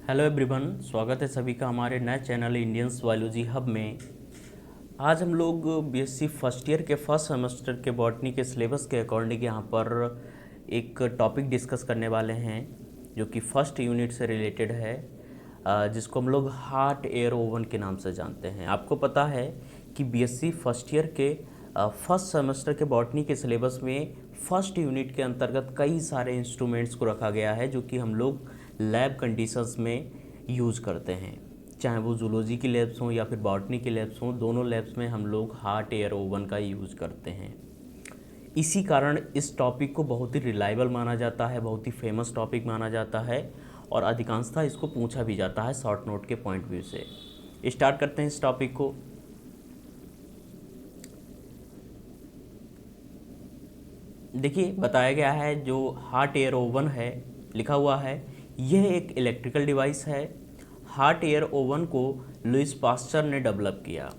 Hello everyone, स्वागत है सभी का हमारे नए चैनल इंडियंस बायोलॉजी हब में। आज हम लोग बीएससी फर्स्ट ईयर के फर्स्ट सेमेस्टर के बॉटनी के सिलेबस के अकॉर्डिंग यहाँ पर एक टॉपिक डिस्कस करने वाले हैं जो कि फर्स्ट यूनिट से रिलेटेड है, जिसको हम लोग हार्ट एयर ओवन के नाम से जानते हैं। आपको पता है कि बीएससी फर्स्ट ईयर के फर्स्ट सेमेस्टर के बॉटनी के सिलेबस में फर्स्ट यूनिट के अंतर्गत कई सारे इंस्ट्रूमेंट्स को रखा गया है जो कि हम लोग लैब कंडीशंस में यूज़ करते हैं, चाहे वो जूलॉजी की लैब्स हों या फिर बॉटनी की लैब्स हों। दोनों लैब्स में हम लोग हार्ट एयर ओवन का यूज़ करते हैं। इसी कारण इस टॉपिक को बहुत ही रिलायबल माना जाता है, बहुत ही फेमस टॉपिक माना जाता है और अधिकांशतः इसको पूछा भी जाता है शॉर्ट नोट के पॉइंट व्यू से। स्टार्ट करते हैं इस टॉपिक को। देखिए, बताया गया है जो हार्ट एयर ओवन है, लिखा हुआ है यह एक इलेक्ट्रिकल डिवाइस है। हार्ट एयर ओवन को लुइस पास्चर ने डेवलप किया।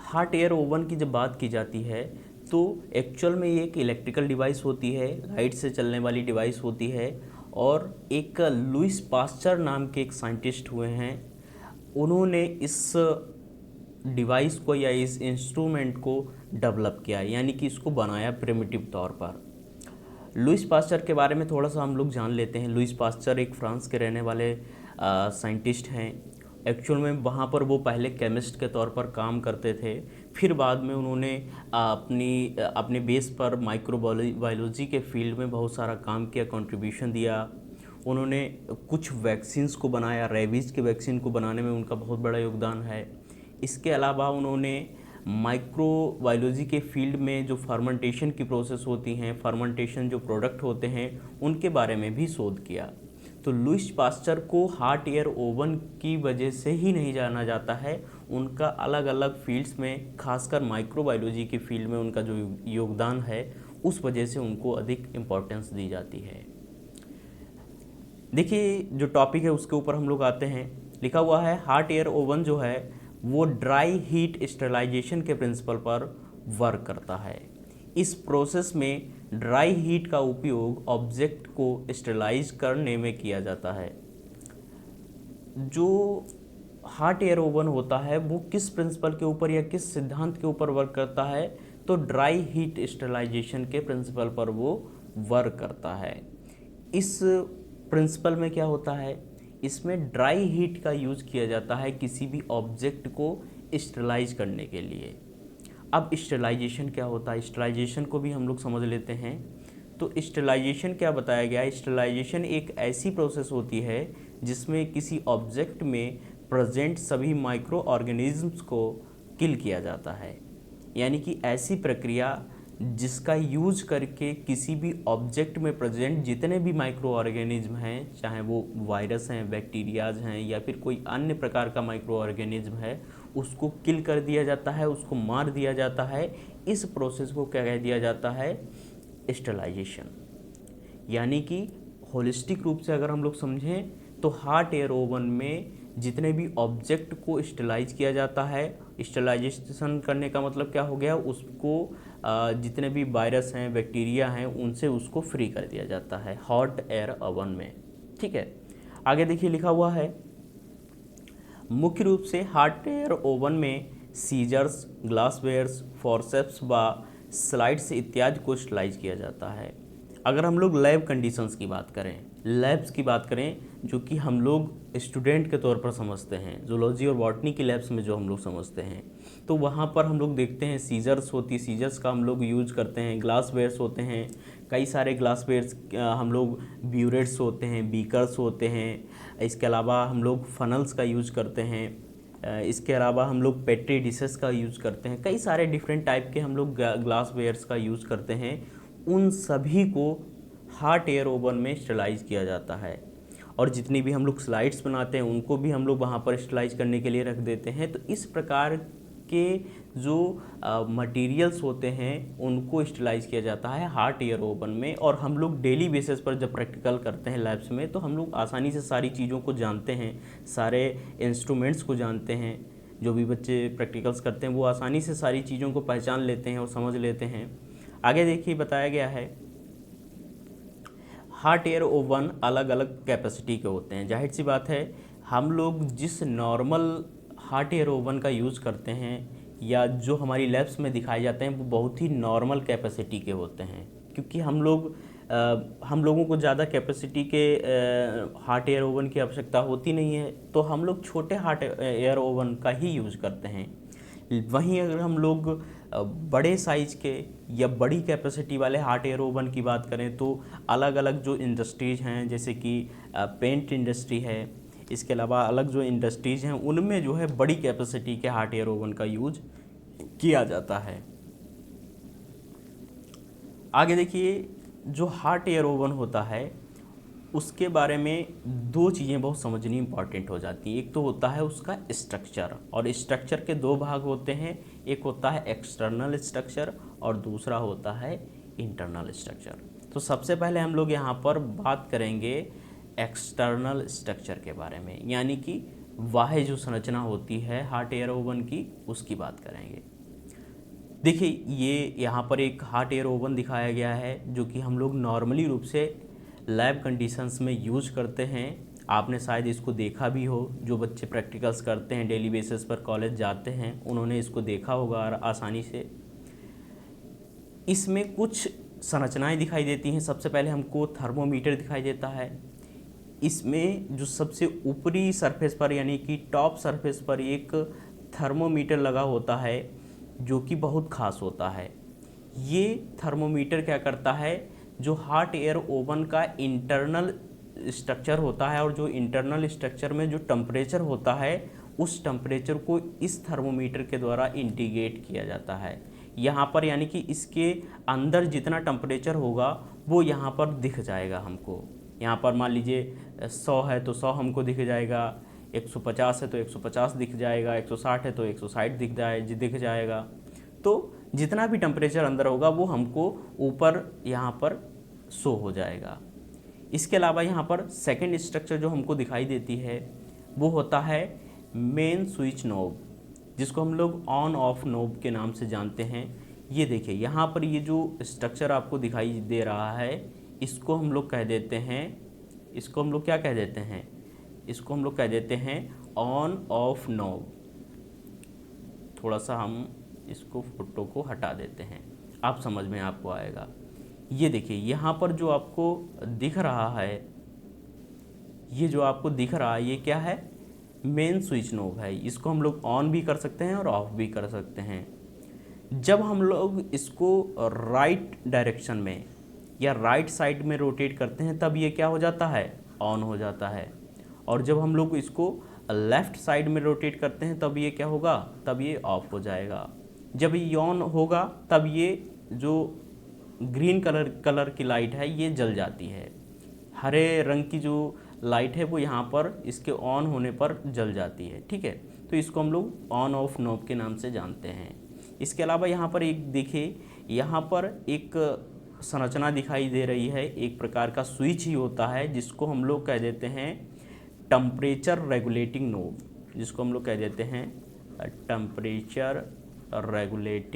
हार्ट एयर ओवन की जब बात की जाती है तो एक्चुअल में ये एक इलेक्ट्रिकल डिवाइस होती है, लाइट से चलने वाली डिवाइस होती है। और एक लुइस पास्चर नाम के एक साइंटिस्ट हुए हैं, उन्होंने इस डिवाइस को या इस इंस्ट्रूमेंट को डेवलप किया, यानी कि इसको बनाया प्रिमिटिव तौर पर। लुइस पास्चर के बारे में थोड़ा सा हम लोग जान लेते हैं। लुइस पास्चर एक फ्रांस के रहने वाले साइंटिस्ट हैं। एक्चुअल में वहाँ पर वो पहले केमिस्ट के तौर पर काम करते थे, फिर बाद में उन्होंने अपने बेस पर माइक्रोबायोलॉजी के फील्ड में बहुत सारा काम किया, कंट्रीब्यूशन दिया। उन्होंने कुछ वैक्सीन्स को बनाया, रेबीज़ के वैक्सीन को बनाने में उनका बहुत बड़ा योगदान है। इसके अलावा उन्होंने माइक्रोबायोलॉजी के फील्ड में जो फर्मेंटेशन की प्रोसेस होती हैं, फर्मेंटेशन जो प्रोडक्ट होते हैं, उनके बारे में भी शोध किया। तो लुइस पास्चर को हार्ट एयर ओवन की वजह से ही नहीं जाना जाता है, उनका अलग अलग फील्ड्स में, खासकर माइक्रोबायोलॉजी के फील्ड में उनका जो योगदान है उस वजह से उनको अधिक इम्पोर्टेंस दी जाती है। देखिए, जो टॉपिक है उसके ऊपर हम लोग आते हैं। लिखा हुआ है हार्ट एयर ओवन जो है वो ड्राई हीट स्टरलाइजेशन के प्रिंसिपल पर वर्क करता है। इस प्रोसेस में ड्राई हीट का उपयोग ऑब्जेक्ट को स्टरलाइज करने में किया जाता है। जो हार्ट एयर ओवन होता है वो किस प्रिंसिपल के ऊपर या किस सिद्धांत के ऊपर वर्क करता है, तो ड्राई हीट स्टरलाइजेशन के प्रिंसिपल पर वो वर्क करता है। इस प्रिंसिपल में क्या होता है, इसमें ड्राई हीट का यूज़ किया जाता है किसी भी ऑब्जेक्ट को स्टरलाइज करने के लिए। अब स्टरलाइजेशन क्या होता है, स्टरलाइजेशन को भी हम लोग समझ लेते हैं। तो स्टरलाइजेशन क्या बताया गया है, स्टरलाइजेशन एक ऐसी प्रोसेस होती है जिसमें किसी ऑब्जेक्ट में प्रेजेंट सभी माइक्रो ऑर्गेनिजम्स को किल किया जाता है। यानी कि ऐसी प्रक्रिया जिसका यूज करके किसी भी ऑब्जेक्ट में प्रेजेंट जितने भी माइक्रो ऑर्गेनिज्म हैं, चाहे वो वायरस हैं, बैक्टीरियाज हैं या फिर कोई अन्य प्रकार का माइक्रो ऑर्गेनिज्म है, उसको किल कर दिया जाता है, उसको मार दिया जाता है। इस प्रोसेस को क्या कह दिया जाता है, स्टरलाइजेशन। यानी कि होलिस्टिक रूप से अगर हम लोग समझें तो हार्ट एयर ओवन में जितने भी ऑब्जेक्ट को स्टरलाइज किया जाता है, स्टरलाइजेशन करने का मतलब क्या हो गया, उसको जितने भी वायरस हैं, बैक्टीरिया हैं, उनसे उसको फ्री कर दिया जाता है हॉट एयर ओवन में। ठीक है, आगे देखिए लिखा हुआ है मुख्य रूप से हार्ट एयर ओवन में सीजर्स, ग्लासवेयर्स, फॉरसेप्स व स्लाइड्स इत्यादि को स्टरलाइज किया जाता है। अगर हम लोग लैब कंडीशंस की बात करें, लैब्स की बात करें जो कि हम लोग स्टूडेंट के तौर पर समझते हैं, जूलॉजी और बॉटनी की लैब्स में जो हम लोग समझते हैं, तो वहाँ पर हम लोग देखते हैं सीजर्स होती है, सीजर्स का हम लोग यूज करते हैं, ग्लासवेयर्स होते हैं, कई सारे ग्लासवेयर्स, हम लोग ब्यूरेट्स होते हैं, बीकर्स होते हैं। इसके अलावा हम लोग फनल्स का यूज करते हैं। इसके अलावा हम लोग पेट्री डिशेस का यूज़ करते हैं। कई सारे डिफरेंट टाइप के हम लोग ग्लासवेयर्स का यूज़ करते हैं। उन सभी को हार्ट एयर ओवन में स्टरलाइज किया जाता है। और जितनी भी हम लोग स्लाइड्स बनाते हैं उनको भी हम लोग वहाँ पर स्टरलाइज करने के लिए रख देते हैं। तो इस प्रकार के जो मटेरियल्स होते हैं उनको स्टरलाइज किया जाता है हार्ट एयर ओवन में। और हम लोग डेली बेसिस पर जब प्रैक्टिकल करते हैं लैब्स में तो हम लोग आसानी से सारी चीज़ों को जानते हैं, सारे इंस्ट्रूमेंट्स को जानते हैं। जो भी बच्चे प्रैक्टिकल्स करते हैं वो आसानी से सारी चीज़ों को पहचान लेते हैं और समझ लेते हैं। आगे देखिए बताया गया है हॉट एयर ओवन अलग अलग कैपेसिटी के होते हैं। जाहिर सी बात है, हम लोग जिस नॉर्मल हॉट एयर ओवन का यूज़ करते हैं या जो हमारी लैब्स में दिखाए जाते हैं वो बहुत ही नॉर्मल कैपेसिटी के होते हैं, क्योंकि हम लोगों को ज़्यादा कैपेसिटी के हॉट एयर ओवन की आवश्यकता होती नहीं है, तो हम लोग छोटे हॉट एयर ओवन का ही यूज़ करते हैं। वहीं अगर हम लोग बड़े साइज़ के या बड़ी कैपेसिटी वाले हॉट एयर ओवन की बात करें तो अलग अलग जो इंडस्ट्रीज़ हैं, जैसे कि पेंट इंडस्ट्री है, इसके अलावा अलग जो इंडस्ट्रीज़ हैं उनमें जो है बड़ी कैपेसिटी के हॉट एयर ओवन का यूज किया जाता है। आगे देखिए, जो हॉट एयर ओवन होता है उसके बारे में दो चीज़ें बहुत समझनी इंपॉर्टेंट हो जाती हैं। एक तो होता है उसका स्ट्रक्चर, और स्ट्रक्चर के दो भाग होते हैं, एक होता है एक्सटर्नल स्ट्रक्चर और दूसरा होता है इंटरनल स्ट्रक्चर। तो सबसे पहले हम लोग यहाँ पर बात करेंगे एक्सटर्नल स्ट्रक्चर के बारे में, यानी कि बाह्य जो संरचना होती है हॉट एयर ओवन की उसकी बात करेंगे। देखिए, ये यहाँ पर एक हॉट एयर ओवन दिखाया गया है जो कि हम लोग नॉर्मली रूप से लैब कंडीशंस में यूज करते हैं। आपने शायद इसको देखा भी हो, जो बच्चे प्रैक्टिकल्स करते हैं डेली बेसिस पर कॉलेज जाते हैं उन्होंने इसको देखा होगा आसानी से। इसमें कुछ संरचनाएं दिखाई देती हैं। सबसे पहले हमको थर्मोमीटर दिखाई देता है। इसमें जो सबसे ऊपरी सरफेस पर यानी कि टॉप सरफेस पर एक थर्मोमीटर लगा होता है जो कि बहुत खास होता है। ये थर्मोमीटर क्या करता है, जो हॉट एयर ओवन का इंटरनल स्ट्रक्चर होता है और जो इंटरनल स्ट्रक्चर में जो टेम्परेचर होता है उस टेम्परेचर को इस थर्मोमीटर के द्वारा इंडिकेट किया जाता है यहाँ पर, यानी कि इसके अंदर जितना टेम्परेचर होगा वो यहाँ पर दिख जाएगा हमको। यहाँ पर मान लीजिए 100 है तो 100 हमको दिख जाएगा, 150 है तो 150 दिख जाएगा, 160 है तो 160 दिख जाएगा। तो जितना भी टेम्परेचर अंदर होगा वो हमको ऊपर यहाँ पर शो हो जाएगा। इसके अलावा यहाँ पर सेकंड स्ट्रक्चर जो हमको दिखाई देती है वो होता है मेन स्विच नोब, जिसको हम लोग ऑन ऑफ नोब के नाम से जानते हैं। ये देखिए, यहाँ पर ये जो स्ट्रक्चर आपको दिखाई दे रहा है इसको हम लोग कह देते हैं, इसको हम लोग क्या कह देते हैं, इसको हम लोग कह देते हैं ऑन ऑफ नोब। थोड़ा सा हम इसको फोटो को हटा देते हैं, आप समझ में आपको आएगा। ये देखिए, यहाँ पर जो आपको दिख रहा है, ये जो आपको दिख रहा है ये क्या है, मेन स्विच नोब है। इसको हम लोग ऑन भी कर सकते हैं और ऑफ भी कर सकते हैं। जब हम लोग इसको राइट डायरेक्शन में या राइट साइड में रोटेट करते हैं तब ये क्या हो जाता है, ऑन हो जाता है। और जब हम लोग इसको लेफ़्ट साइड में रोटेट करते हैं तब ये क्या होगा, तब ये ऑफ हो जाएगा। जब ये ऑन होगा तब ये जो ग्रीन कलर की लाइट है ये जल जाती है। हरे रंग की जो लाइट है वो यहाँ पर इसके ऑन होने पर जल जाती है, ठीक है। तो इसको हम लोग ऑन ऑफ नॉब के नाम से जानते हैं। इसके अलावा यहाँ पर एक देखिए, यहाँ पर एक संरचना दिखाई दे रही है, एक प्रकार का स्विच ही होता है जिसको हम लोग कह देते हैं टेम्परेचर रेगुलेटिंग नोब, जिसको हम लोग कह देते हैं टेम्परेचर रेगुलेटिंग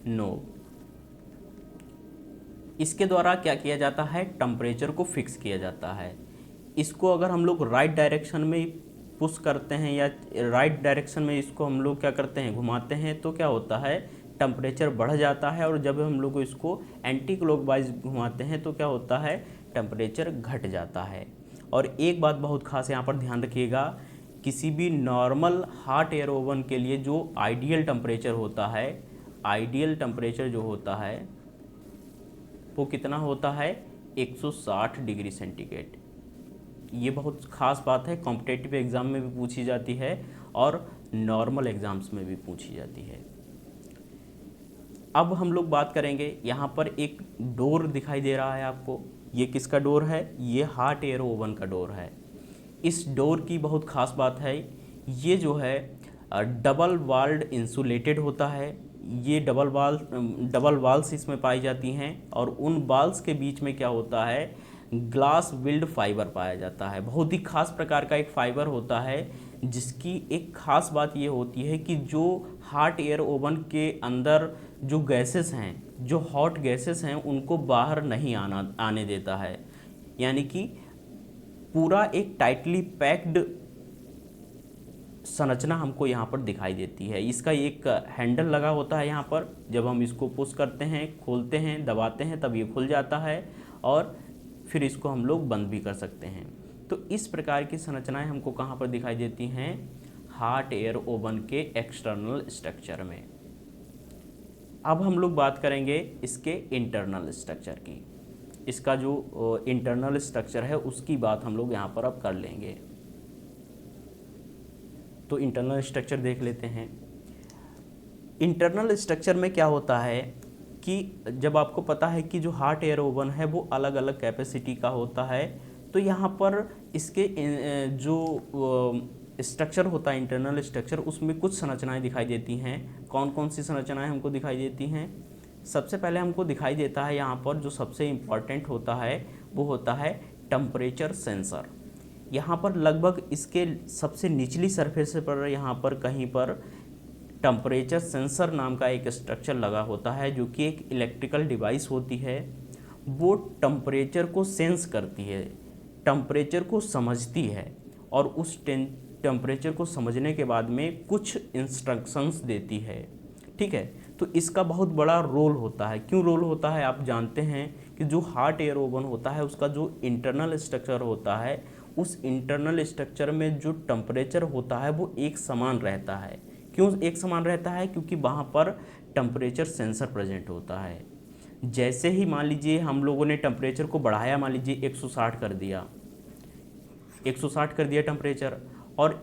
नोब। इसके द्वारा क्या किया जाता है, टेम्परेचर को फिक्स किया जाता है। इसको अगर हम लोग राइट डायरेक्शन में पुश करते हैं या राइट डायरेक्शन में इसको हम लोग क्या करते हैं, घुमाते हैं, तो क्या होता है, टेम्परेचर बढ़ जाता है। और जब हम लोग इसको एंटी क्लॉकवाइज घुमाते हैं तो क्या होता है, टेम्परेचर घट जाता है। और एक बात बहुत खास यहाँ पर ध्यान रखिएगा, किसी भी नॉर्मल हॉट एयर ओवन के लिए जो आइडियल टेम्परेचर होता है, आइडियल टेम्परेचर जो होता है वो कितना होता है, 160 डिग्री सेंटीग्रेड। ये बहुत खास बात है, कॉम्पिटिटिव एग्ज़ाम में भी पूछी जाती है और नॉर्मल एग्ज़ाम्स में भी पूछी जाती है। अब हम लोग बात करेंगे, यहाँ पर एक डोर दिखाई दे रहा है आपको, ये किसका डोर है, ये हॉट एयर ओवन का डोर है। इस डोर की बहुत खास बात है, ये जो है डबल वाल्ड इंसुलेटेड होता है। ये डबल वाल्स इसमें पाई जाती हैं और उन वाल्स के बीच में क्या होता है, ग्लास बिल्ड फाइबर पाया जाता है। बहुत ही खास प्रकार का एक फाइबर होता है जिसकी एक खास बात ये होती है कि जो हॉट एयर ओवन के अंदर जो गैसेस हैं जो हॉट गैसेस हैं उनको बाहर नहीं आने देता है, यानी कि पूरा एक टाइटली पैक्ड संरचना हमको यहाँ पर दिखाई देती है। इसका एक हैंडल लगा होता है यहाँ पर, जब हम इसको पुश करते हैं, खोलते हैं, दबाते हैं तब ये खुल जाता है और फिर इसको हम लोग बंद भी कर सकते हैं। तो इस प्रकार की संरचनाएं हमको कहाँ पर दिखाई देती हैं? हॉट एयर ओवन के एक्सटर्नल स्ट्रक्चर में। अब हम लोग बात करेंगे इसके इंटरनल स्ट्रक्चर की। इसका जो इंटरनल स्ट्रक्चर है उसकी बात हम लोग यहाँ पर अब कर लेंगे। तो इंटरनल स्ट्रक्चर देख लेते हैं। इंटरनल स्ट्रक्चर में क्या होता है कि जब आपको पता है कि जो हॉट एयर ओवन है वो अलग अलग कैपेसिटी का होता है, तो यहाँ पर इसके जो स्ट्रक्चर होता है इंटरनल स्ट्रक्चर, उसमें कुछ संरचनाएं दिखाई देती हैं। कौन कौन सी संरचनाएं हमको दिखाई देती हैं? सबसे पहले हमको दिखाई देता है यहाँ पर जो सबसे इम्पॉर्टेंट होता है वो होता है टेम्परेचर सेंसर। यहाँ पर लगभग इसके सबसे निचली सरफेस पर यहाँ पर कहीं पर टेम्परेचर सेंसर नाम का एक स्ट्रक्चर लगा होता है, जो कि एक इलेक्ट्रिकल डिवाइस होती है। वो टेम्परेचर को सेंस करती है, टेम्परेचर को समझती है और उस टेम्परेचर को समझने के बाद में कुछ इंस्ट्रक्शंस देती है। ठीक है, तो इसका बहुत बड़ा रोल होता है। क्यों रोल होता है? आप जानते हैं कि जो हॉट एयर ओवन होता है उसका जो इंटरनल स्ट्रक्चर होता है, उस इंटरनल स्ट्रक्चर में जो टेम्परेचर होता है वो एक समान रहता है। क्यों एक समान रहता है? क्योंकि वहाँ पर टेम्परेचर सेंसर प्रेजेंट होता है। जैसे ही मान लीजिए हम लोगों ने टेम्परेचर को बढ़ाया, मान लीजिए 160 कर दिया, 160 कर दिया टेम्परेचर, और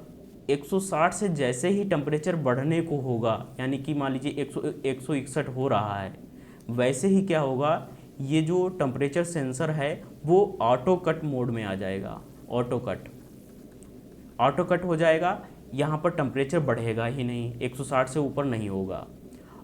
160 से जैसे ही टेम्परेचर बढ़ने को होगा, यानी कि मान लीजिए 161 हो रहा है, वैसे ही क्या होगा, ये जो टेम्परेचर सेंसर है वो ऑटो कट मोड में आ जाएगा। ऑटो कट हो जाएगा। यहाँ पर टेम्परेचर बढ़ेगा ही नहीं, 160 से ऊपर नहीं होगा।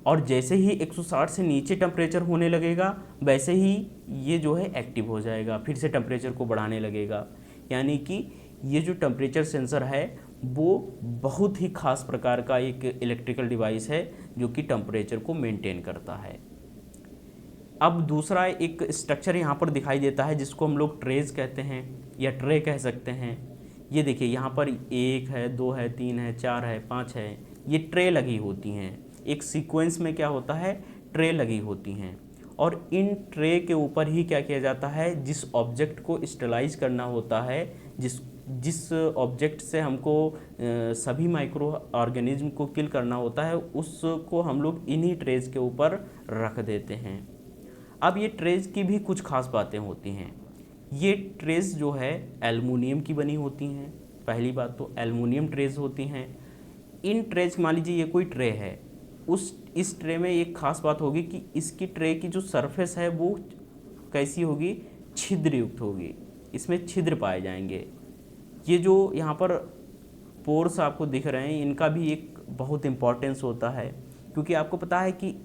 और जैसे ही 160 से नीचे टेम्परेचर होने लगेगा, वैसे ही ये जो है एक्टिव हो जाएगा, फिर से टेम्परेचर को बढ़ाने लगेगा। यानी कि ये जो टेम्परेचर सेंसर है वो बहुत ही खास प्रकार का एक इलेक्ट्रिकल डिवाइस है जो कि टेम्परेचर को मेंटेन करता है। अब दूसरा एक स्ट्रक्चर यहाँ पर दिखाई देता है जिसको हम लोग ट्रेज कहते हैं या ट्रे कह सकते हैं। ये देखिए यहाँ पर 1 है, 2 है, 3 है, 4 है, 5 है, ये ट्रे लगी होती हैं। एक सीक्वेंस में क्या होता है, ट्रे लगी होती हैं, और इन ट्रे के ऊपर ही क्या किया जाता है, जिस ऑब्जेक्ट को स्टेलाइज करना होता है, जिस ऑब्जेक्ट से हमको सभी माइक्रो ऑर्गेनिज्म को किल करना होता है, उसको हम लोग इन्हीं ट्रेज के ऊपर रख देते हैं। अब ये ट्रेज की भी कुछ खास बातें होती हैं। ये ट्रेज जो है एल्युमिनियम की बनी होती हैं। पहली बात तो एल्युमिनियम ट्रेज होती हैं। इन ट्रेज, मान लीजिए ये कोई ट्रे है, इस ट्रे में एक खास बात होगी कि इसकी ट्रे की जो सरफेस है वो कैसी होगी, छिद्र युक्त होगी। इसमें छिद्र पाए जाएंगे। ये जो यहाँ पर पोर्स आपको दिख रहे हैं, इनका भी एक बहुत इम्पोर्टेंस होता है, क्योंकि आपको पता है कि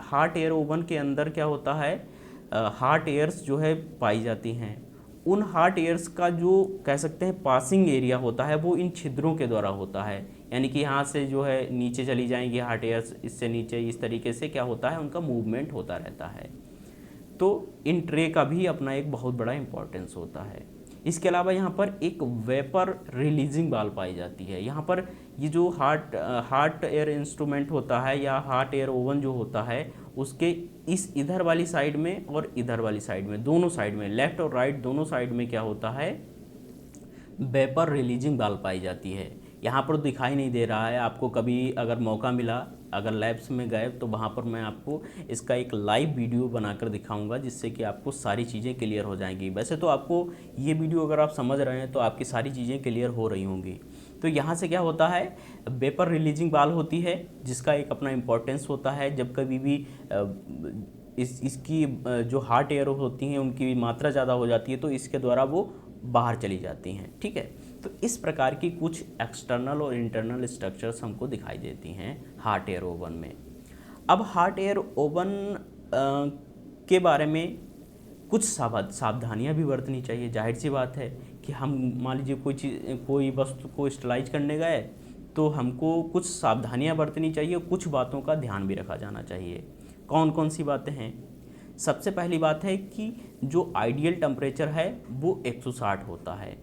हॉट एयर ओवन के अंदर क्या होता है, हॉट एयर्स जो है पाई जाती हैं। उन हॉट एयर्स का जो कह सकते हैं पासिंग एरिया होता है वो इन छिद्रों के द्वारा होता है। यानी कि यहाँ से जो है नीचे चली जाएंगी हॉट एयर्स, इससे नीचे, इस तरीके से क्या होता है, उनका मूवमेंट होता रहता है। तो इन ट्रे का भी अपना एक बहुत बड़ा इम्पोर्टेंस होता है। इसके अलावा यहाँ पर एक वेपर रिलीजिंग बाल पाई जाती है। यहाँ पर ये जो हॉट एयर इंस्ट्रूमेंट होता है या हॉट एयर ओवन जो होता है, उसके इस इधर वाली साइड में और इधर वाली साइड में, दोनों साइड में, लेफ्ट और राइट दोनों साइड में क्या होता है, वेपर रिलीजिंग बाल पाई जाती है। यहाँ पर दिखाई नहीं दे रहा है आपको, कभी अगर मौका मिला, अगर लैब्स में गए तो वहाँ पर मैं आपको इसका एक लाइव वीडियो बनाकर दिखाऊंगा, जिससे कि आपको सारी चीज़ें क्लियर हो जाएंगी। वैसे तो आपको ये वीडियो अगर आप समझ रहे हैं तो आपकी सारी चीज़ें क्लियर हो रही होंगी। तो यहाँ से क्या होता है, वेपर रिलीजिंग बाल होती है, जिसका एक अपना इम्पोर्टेंस होता है। जब कभी भी इसकी जो हॉट एयर होती हैं उनकी मात्रा ज़्यादा हो जाती है तो इसके द्वारा वो बाहर चली जाती हैं। ठीक है, तो इस प्रकार की कुछ एक्सटर्नल और इंटरनल स्ट्रक्चर्स हमको दिखाई देती हैं हॉट एयर ओवन में। अब हॉट एयर ओवन के बारे में कुछ सावधानियां भी बरतनी चाहिए। जाहिर सी बात है कि हम मान लीजिए कोई वस्तु को स्टेलाइज करने गए तो हमको कुछ सावधानियां बरतनी चाहिए, कुछ बातों का ध्यान भी रखा जाना चाहिए। कौन कौन सी बातें हैं? सबसे पहली बात है कि जो आइडियल टेम्परेचर है वो 160 होता है।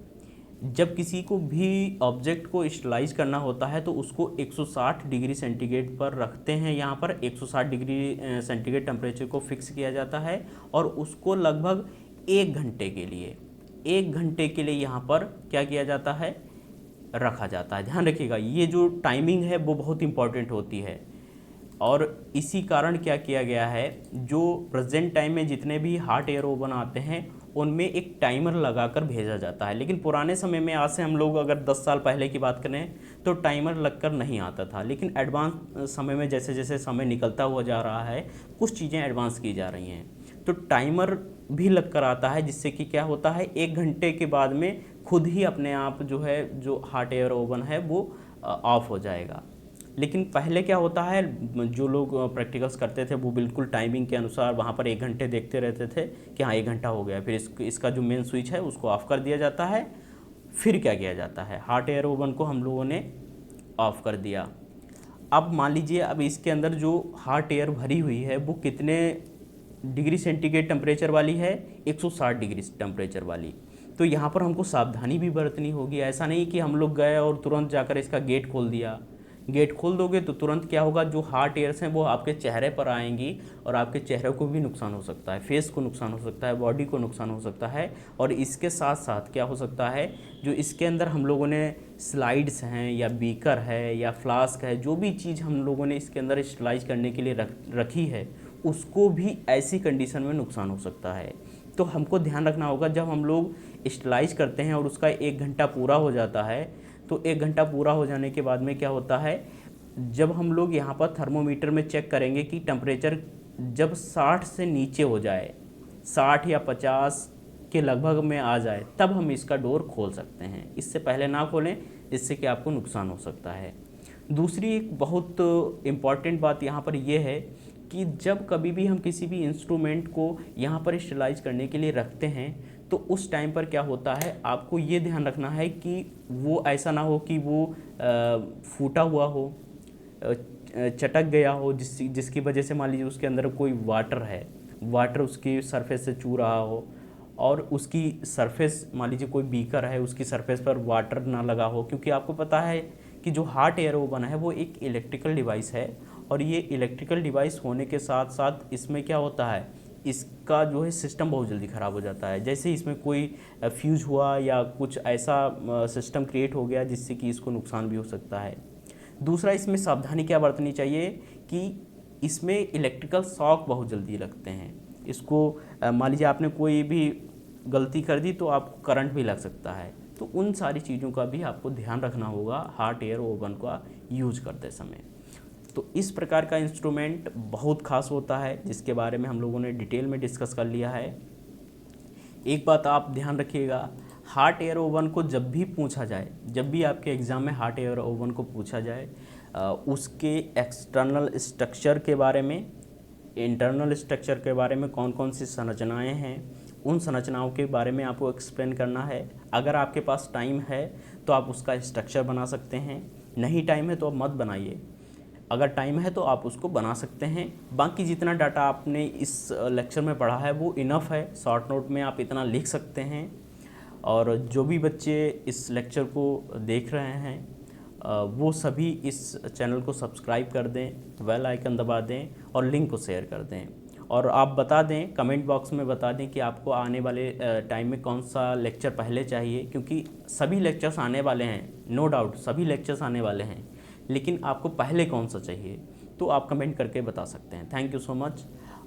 जब किसी को भी ऑब्जेक्ट को स्टरलाइज करना होता है तो उसको 160 डिग्री सेंटीग्रेड पर रखते हैं। यहाँ पर 160 डिग्री सेंटीग्रेड टेम्परेचर को फिक्स किया जाता है और उसको लगभग 1 घंटे के लिए यहाँ पर क्या किया जाता है, रखा जाता है। ध्यान रखिएगा, ये जो टाइमिंग है वो बहुत इंपॉर्टेंट होती है और इसी कारण क्या किया गया है, जो प्रेजेंट टाइम में जितने भी हॉट एयर ओवन आते हैं उनमें एक टाइमर लगाकर भेजा जाता है। लेकिन पुराने समय में, आज से हम लोग अगर 10 साल पहले की बात करें तो टाइमर लगकर नहीं आता था। लेकिन एडवांस समय में जैसे जैसे समय निकलता हुआ जा रहा है कुछ चीज़ें एडवांस की जा रही हैं, तो टाइमर भी लग कर आता है, जिससे कि क्या होता है 1 घंटे के बाद में खुद ही अपने आप जो है जो हॉट एयर ओवन है वो ऑफ हो जाएगा। लेकिन पहले क्या होता है, जो लोग प्रैक्टिकल्स करते थे वो बिल्कुल टाइमिंग के अनुसार वहाँ पर 1 घंटे देखते रहते थे कि हाँ 1 घंटा हो गया, फिर इसका जो मेन स्विच है उसको ऑफ़ कर दिया जाता है। फिर क्या किया जाता है, हॉट एयर ओवन को हम लोगों ने ऑफ़ कर दिया। अब मान लीजिए, अब इसके अंदर जो हॉट एयर भरी हुई है वो कितने डिग्री सेंटीग्रेड टेम्परेचर वाली है, 160 डिग्री टेम्परेचर वाली। तो यहाँ पर हमको सावधानी भी बरतनी होगी। ऐसा नहीं कि हम लोग गए और तुरंत जाकर इसका गेट खोल दिया। गेट खोल दोगे तो तुरंत क्या होगा, जो हॉट एयर्स हैं वो आपके चेहरे पर आएंगी और आपके चेहरे को भी नुकसान हो सकता है, फेस को नुकसान हो सकता है, बॉडी को नुकसान हो सकता है। और इसके साथ साथ क्या हो सकता है, जो इसके अंदर हम लोगों ने स्लाइड्स हैं या बीकर है या फ्लास्क है, जो भी चीज़ हम लोगों ने इसके अंदर स्टरलाइज करने के लिए रखी है, उसको भी ऐसी कंडीशन में नुकसान हो सकता है। तो हमको ध्यान रखना होगा, जब हम लोग स्टरलाइज करते हैं और उसका 1 घंटा पूरा हो जाता है, तो 1 घंटा पूरा हो जाने के बाद में क्या होता है, जब हम लोग यहाँ पर थर्मोमीटर में चेक करेंगे कि टेम्परेचर जब 60 से नीचे हो जाए, 60 या 50 के लगभग में आ जाए, तब हम इसका डोर खोल सकते हैं। इससे पहले ना खोलें, इससे कि आपको नुकसान हो सकता है। दूसरी एक बहुत इम्पॉर्टेंट बात यहाँ पर यह है कि जब कभी भी हम किसी भी इंस्ट्रूमेंट को यहाँ पर स्टरलाइज करने के लिए रखते हैं, तो उस टाइम पर क्या होता है, आपको ये ध्यान रखना है कि वो ऐसा ना हो कि वो फूटा हुआ हो, चटक गया हो, जिसकी वजह से मान लीजिए उसके अंदर कोई वाटर उसकी सरफेस से चू रहा हो, और उसकी सरफेस मान लीजिए कोई बीकर है उसकी सरफेस पर वाटर ना लगा हो। क्योंकि आपको पता है कि जो हॉट एयर ओवन है वो एक इलेक्ट्रिकल डिवाइस है, और ये इलेक्ट्रिकल डिवाइस होने के साथ साथ इसमें क्या होता है, इसका जो है सिस्टम बहुत जल्दी ख़राब हो जाता है। जैसे इसमें कोई फ्यूज हुआ या कुछ ऐसा सिस्टम क्रिएट हो गया जिससे कि इसको नुकसान भी हो सकता है। दूसरा, इसमें सावधानी क्या बरतनी चाहिए कि इसमें इलेक्ट्रिकल शॉक बहुत जल्दी लगते हैं। इसको मान लीजिए आपने कोई भी गलती कर दी तो आपको करंट भी लग सकता है। तो उन सारी चीज़ों का भी आपको ध्यान रखना होगा हॉट एयर ओवन का यूज करते समय। तो इस प्रकार का इंस्ट्रूमेंट बहुत खास होता है, जिसके बारे में हम लोगों ने डिटेल में डिस्कस कर लिया है। एक बात आप ध्यान रखिएगा, हॉट एयर ओवन को जब भी पूछा जाए, जब भी आपके एग्ज़ाम में हॉट एयर ओवन को पूछा जाए, उसके एक्सटर्नल स्ट्रक्चर के बारे में, इंटरनल स्ट्रक्चर के बारे में, कौन कौन सी संरचनाएं हैं, उन संरचनाओं के बारे में आपको एक्सप्लेन करना है। अगर आपके पास टाइम है तो आप उसका स्ट्रक्चर बना सकते हैं, नहीं टाइम है तो आप मत बनाइए। अगर टाइम है तो आप उसको बना सकते हैं। बाकी जितना डाटा आपने इस लेक्चर में पढ़ा है वो इनफ है, शॉर्ट नोट में आप इतना लिख सकते हैं। और जो भी बच्चे इस लेक्चर को देख रहे हैं वो सभी इस चैनल को सब्सक्राइब कर दें, बेल आइकन दबा दें और लिंक को शेयर कर दें। और आप बता दें, कमेंट बॉक्स में बता दें कि आपको आने वाले टाइम में कौन सा लेक्चर पहले चाहिए, क्योंकि सभी लेक्चर्स आने वाले हैं, नो डाउट सभी लेक्चर्स आने वाले हैं, लेकिन आपको पहले कौन सा चाहिए तो आप कमेंट करके बता सकते हैं। Thank you so much.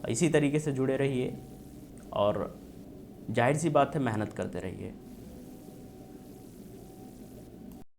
इसी तरीके से जुड़े रहिए और जाहिर सी बात है मेहनत करते रहिए।